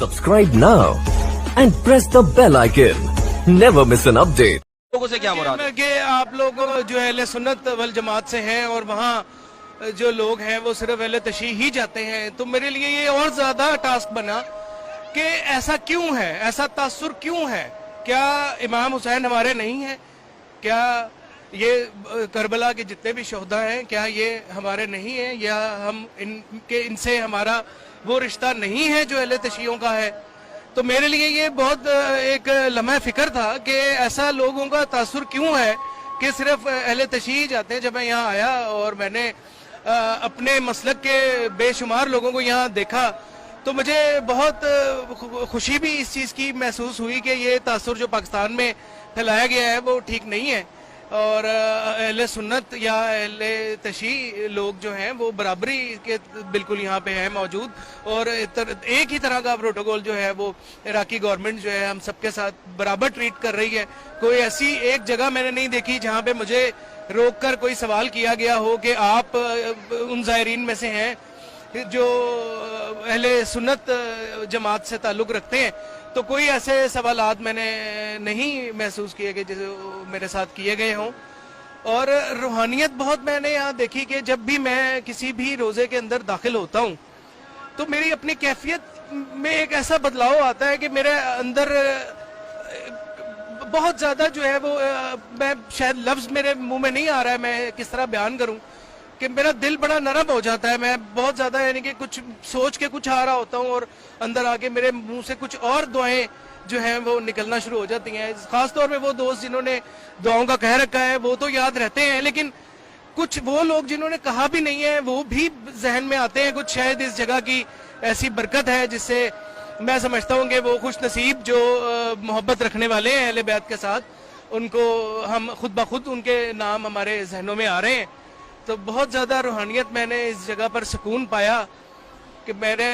Subscribe now and press the bell icon. Never miss an update. लोगों से क्या मुराद है? कि आप लोग जो अहले सुन्नत वल जमात से हैं और वहाँ जो लोग हैं वो सिर्फ अहले तशरीह ही जाते हैं, तो मेरे लिए ये और ज्यादा टास्क बना कि ऐसा क्यों है, ऐसा तासुर क्यों है? क्या इमाम हुसैन हमारे नहीं है? क्या ये करबला के जितने भी शोहदा हैं क्या ये हमारे नहीं है, या हम इनसे हमारा वो रिश्ता नहीं है जो अहले तशरीहों का है? तो मेरे लिए ये बहुत एक लम्हा फिक्र था कि ऐसा लोगों का तासुर क्यों है कि सिर्फ अहले तशरीह जाते हैं। जब मैं यहाँ आया और मैंने अपने मसलक के बेशुमार लोगों को यहाँ देखा तो मुझे बहुत खुशी भी इस चीज़ की महसूस हुई कि ये तासुर जो पाकिस्तान में फैलाया गया है वो ठीक नहीं है, और अहले सुन्नत या अहले तशरीह लोग जो हैं वो बराबरी के बिल्कुल यहाँ पे है मौजूद, और एक ही तरह का प्रोटोकॉल जो है वो इराकी गवर्नमेंट जो है हम सबके साथ बराबर ट्रीट कर रही है। कोई ऐसी एक जगह मैंने नहीं देखी जहाँ पे मुझे रोक कर कोई सवाल किया गया हो कि आप उन ज़ायरीन में से हैं जो अहले सुन्नत जमात से ताल्लुक़ रखते हैं। तो कोई ऐसे सवालात मैंने नहीं महसूस किए कि जैसे मेरे साथ किए गए हों। और रूहानियत बहुत मैंने यहाँ देखी कि जब भी मैं किसी भी रोज़े के अंदर दाखिल होता हूँ तो मेरी अपनी कैफियत में एक ऐसा बदलाव आता है कि मेरे अंदर बहुत ज़्यादा जो है वो मैं शायद लफ्ज़ मेरे मुंह में नहीं आ रहा है, मैं किस तरह बयान करूँ कि मेरा दिल बड़ा नरम हो जाता है। मैं बहुत ज़्यादा यानी कि कुछ सोच के कुछ आ रहा होता हूँ और अंदर आके मेरे मुंह से कुछ और दुआएं जो हैं वो निकलना शुरू हो जाती हैं। ख़ास तौर पे वो दोस्त जिन्होंने दुआओं का कह रखा है वो तो याद रहते हैं, लेकिन कुछ वो लोग जिन्होंने कहा भी नहीं है वो भी जहन में आते हैं। कुछ शायद इस जगह की ऐसी बरकत है जिससे मैं समझता हूँ कि वो खुश नसीब जो मोहब्बत रखने वाले हैं अहले बैत के साथ, उनको हम खुद ब खुद उनके नाम हमारे जहनों में आ रहे हैं। तो बहुत ज़्यादा रूहानियत मैंने इस जगह पर सुकून पाया कि मेरे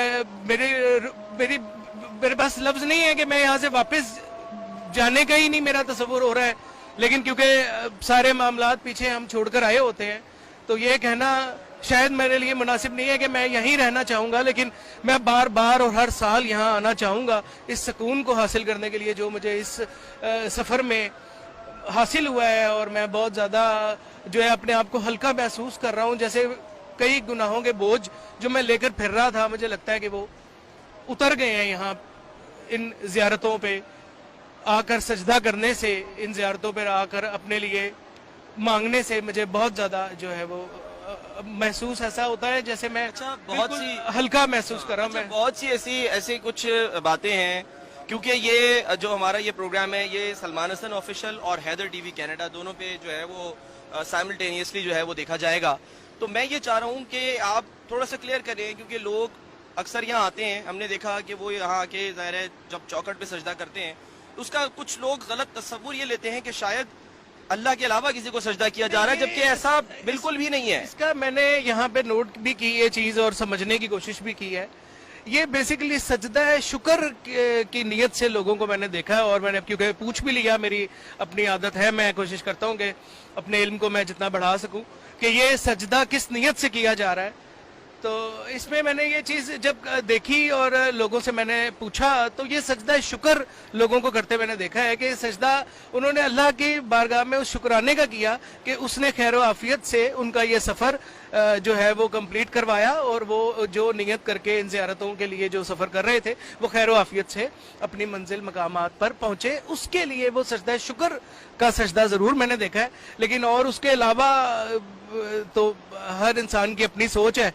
पास लफ्ज़ नहीं है कि मैं यहाँ से वापस जाने का ही नहीं मेरा तसव्वुर हो रहा है, लेकिन क्योंकि सारे मामलात पीछे हम छोड़कर आए होते हैं तो ये कहना शायद मेरे लिए मुनासिब नहीं है कि मैं यहीं रहना चाहूँगा, लेकिन मैं बार बार और हर साल यहाँ आना चाहूँगा इस सुकून को हासिल करने के लिए जो मुझे इस सफ़र में हासिल हुआ है। और मैं बहुत ज़्यादा जो है अपने आप को हल्का महसूस कर रहा हूँ, जैसे कई गुनाहों के बोझ जो मैं लेकर फिर रहा था मुझे लगता है कि वो उतर गए हैं यहाँ इन ज़ियारतों पे आकर सजदा करने से, इन ज़ियारतों पर आकर अपने लिए मांगने से मुझे बहुत ज़्यादा जो है वो महसूस ऐसा होता है जैसे मैं बहुत सी हल्का महसूस कर रहा हूँ। मैं बहुत सी ऐसी कुछ बातें हैं, क्योंकि ये जो हमारा ये प्रोग्राम है ये सलमान हसन ऑफिशियल और हैदर टीवी कनाडा दोनों पे जो है वो साइमल्टेनियसली जो है वो देखा जाएगा। तो मैं ये चाह रहा हूँ कि आप थोड़ा सा क्लियर करें, क्योंकि लोग अक्सर यहाँ आते हैं, हमने देखा कि वो यहाँ आके ज़ाहिर है जब चौखट पे सजदा करते हैं तो उसका कुछ लोग गलत तस्वुर ये लेते हैं कि शायद अल्लाह के अलावा किसी को सजदा किया जा रहा है, जबकि ऐसा बिल्कुल भी नहीं है। इसका मैंने यहाँ पे नोट भी की ये चीज़ और समझने की कोशिश भी की है। ये बेसिकली सजदा है शुक्र की नीयत से लोगों को मैंने देखा है, और मैंने क्योंकि पूछ भी लिया, मेरी अपनी आदत है, मैं कोशिश करता हूँ कि अपने इल्म को मैं जितना बढ़ा सकूँ कि ये सजदा किस नीयत से किया जा रहा है। तो इसमें मैंने ये चीज़ जब देखी और लोगों से मैंने पूछा तो ये सजदा शुक्र लोगों को करते मैंने देखा है कि सजदा उन्होंने अल्लाह की बारगाह में उस शुक्राने का किया कि उसने खैर आफियत से उनका ये सफ़र जो है वो कंप्लीट करवाया, और वो जो नियत करके इन ज़ियारतों के लिए जो सफ़र कर रहे थे वो खैर आफियत से अपनी मंजिल मकामात पर पहुँचे, उसके लिए वो सजदा शुक्र का सजदा ज़रूर मैंने देखा है। लेकिन और उसके अलावा तो हर इंसान की अपनी सोच है।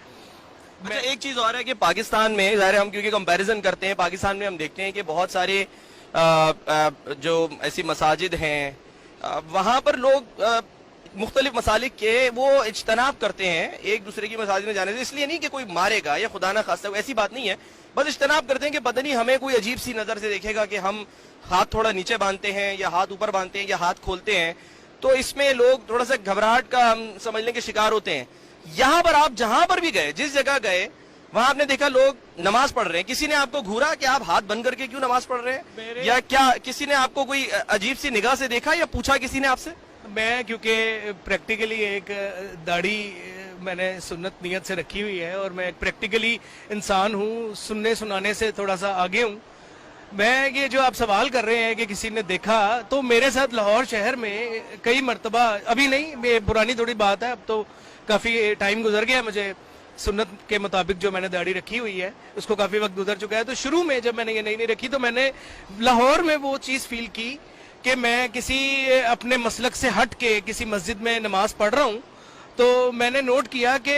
अच्छा, एक चीज और है कि पाकिस्तान में ज़ाहिर हम क्योंकि कंपैरिजन करते हैं, पाकिस्तान में हम देखते हैं कि बहुत सारे जो ऐसी मसाजिद हैं वहाँ पर लोग मुख्तलिफ मसालिक के वो इज्तनाब करते हैं एक दूसरे की मसाजिद में जाने से, इसलिए नहीं कि कोई मारेगा या खुदा ना खास्ता ऐसी बात नहीं है, बस इज्तनाब करते हैं कि पता नहीं हमें कोई अजीब सी नज़र से देखेगा कि हम हाथ थोड़ा नीचे बांधते हैं या हाथ ऊपर बांधते हैं या हाथ खोलते हैं, तो इसमें लोग थोड़ा सा घबराहट का हम समझने के शिकार होते हैं। यहाँ पर आप जहां पर भी गए, जिस जगह गए, वहां आपने देखा लोग नमाज पढ़ रहे हैं। किसी ने आपको घूरा कि आप हाथ बंद करके क्यों नमाज पढ़ रहे हैं, या क्या किसी ने आपको कोई अजीब सी निगाह से देखा या पूछा किसी ने आपसे? मैं क्योंकि प्रैक्टिकली एक दाढ़ी میں نے سنت نیت سے رکھی ہوئی ہے اور میں ایک پریکٹیکلی انسان ہوں, سننے سنانے سے تھوڑا سا آگے ہوں. میں یہ جو آپ سوال کر رہے ہیں کہ کسی نے دیکھا, تو میرے ساتھ لاہور شہر میں کئی مرتبہ, ابھی نہیں, یہ پرانی تھوڑی بات ہے, اب تو کافی ٹائم گزر گیا, مجھے سنت کے مطابق جو میں نے داڑھی رکھی ہوئی ہے اس کو کافی وقت گزر چکا ہے. تو شروع میں جب میں نے یہ نہیں رکھی تو میں نے لاہور میں وہ چیز فیل کی کہ میں کسی اپنے مسلک سے ہٹ کے کسی مسجد میں نماز پڑھ رہا ہوں, تو میں نے نوٹ کیا کہ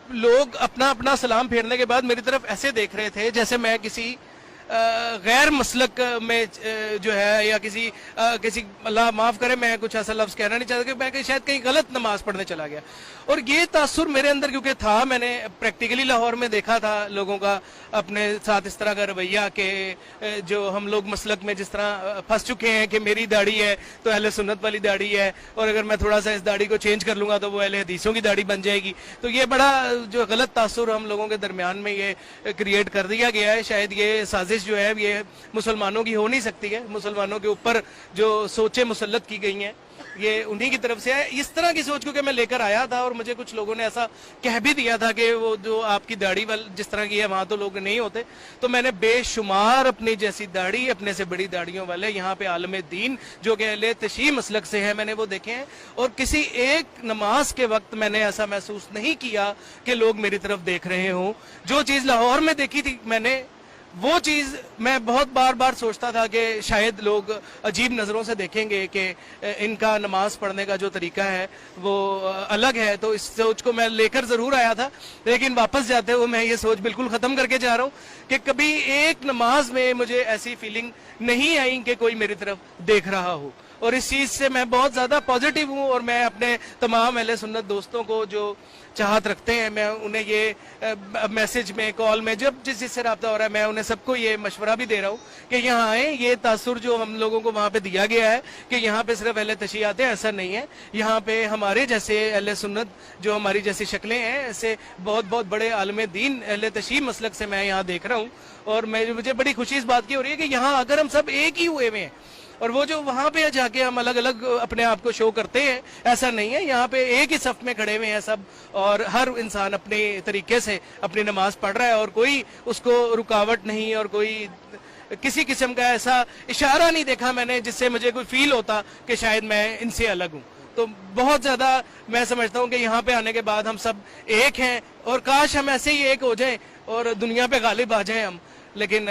لوگ اپنا اپنا سلام پھیرنے کے بعد میری طرف ایسے دیکھ رہے تھے جیسے میں کسی غیر مسلک میں جو ہے, یا کسی اللہ معاف کرے میں کچھ ایسا لفظ کہنا نہیں چاہتا کہ میں شاید کہیں غلط نماز پڑھنے چلا گیا. اور یہ تاثر میرے اندر کیونکہ تھا, میں نے پریکٹیکلی لاہور میں دیکھا تھا لوگوں کا اپنے ساتھ اس طرح کا رویہ کہ جو ہم لوگ مسلک میں جس طرح پھنس چکے ہیں کہ میری داڑھی ہے تو اہل سنت والی داڑھی ہے, اور اگر میں تھوڑا سا اس داڑھی کو چینج کر لوں گا تو وہ اہل حدیثوں کی داڑھی بن جائے گی. تو یہ بڑا جو غلط تاثر ہم لوگوں کے درمیان میں یہ کریٹ کر دیا گیا ہے. شاید یہ سازش جو ہے یہ مسلمانوں کی ہو نہیں سکتی ہے, مسلمانوں کے اوپر جو سوچیں مسلط کی گئی ہیں یہ انہی کی طرف سے ہے. اس طرح کی سوچ کو میں لے کر آیا تھا, اور مجھے کچھ لوگوں نے ایسا کہہ بھی دیا تھا کہ وہ جو آپ کی داڑھی جس طرح کی ہے وہاں تو لوگ نہیں ہوتے. تو میں نے بے شمار اپنی جیسی داڑھی, اپنے سے بڑی داڑھیوں والے یہاں پہ عالم دین جو کہ اہل تشیع مسلک سے ہیں, میں نے وہ دیکھے ہیں, اور کسی ایک نماز کے وقت میں نے ایسا محسوس نہیں کیا کہ لوگ میری طرف دیکھ رہے ہوں. جو چیز لاہور میں دیکھی تھی میں نے, وہ چیز میں بہت بار بار سوچتا تھا کہ شاید لوگ عجیب نظروں سے دیکھیں گے کہ ان کا نماز پڑھنے کا جو طریقہ ہے وہ الگ ہے. تو اس سوچ کو میں لے کر ضرور آیا تھا, لیکن واپس جاتے ہوئے میں یہ سوچ بالکل ختم کر کے جا رہا ہوں کہ کبھی ایک نماز میں مجھے ایسی فیلنگ نہیں آئی کہ کوئی میری طرف دیکھ رہا ہو. اور اس چیز سے میں بہت زیادہ پازیٹیو ہوں, اور میں اپنے تمام اہل سنت دوستوں کو جو چاہت رکھتے ہیں, میں انہیں یہ میسج میں, کال میں, جب جس سے رابطہ ہو رہا ہے, میں انہیں سب کو یہ مشورہ بھی دے رہا ہوں کہ یہاں آئیں. یہ تاثر جو ہم لوگوں کو وہاں پہ دیا گیا ہے کہ یہاں پہ صرف اہل تشیع آتے ہیں, ایسا نہیں ہے. یہاں پہ ہمارے جیسے اہل سنت جو ہماری جیسی شکلیں ہیں, ایسے بہت بہت بڑے عالم دین اہل تشیع مسلک سے میں یہاں دیکھ رہا ہوں. اور مجھے بڑی خوشی اس بات کی ہو رہی ہے کہ یہاں اگر ہم سب ایک ہی ہوئے ہیں, اور وہ جو وہاں پہ جا کے ہم الگ الگ اپنے آپ کو شو کرتے ہیں, ایسا نہیں ہے. یہاں پہ ایک ہی صف میں کھڑے ہوئے ہیں سب, اور ہر انسان اپنے طریقے سے اپنی نماز پڑھ رہا ہے, اور کوئی اس کو رکاوٹ نہیں, اور کوئی کسی قسم کا ایسا اشارہ نہیں دیکھا میں نے جس سے مجھے کوئی فیل ہوتا کہ شاید میں ان سے الگ ہوں. تو بہت زیادہ میں سمجھتا ہوں کہ یہاں پہ آنے کے بعد ہم سب ایک ہیں, اور کاش ہم ایسے ہی ایک ہو جائیں اور دنیا پہ غالب آ جائیں ہم. لیکن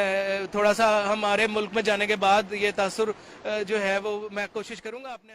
تھوڑا سا ہمارے ملک میں جانے کے بعد یہ تاثر جو ہے وہ میں کوشش کروں گا اپنے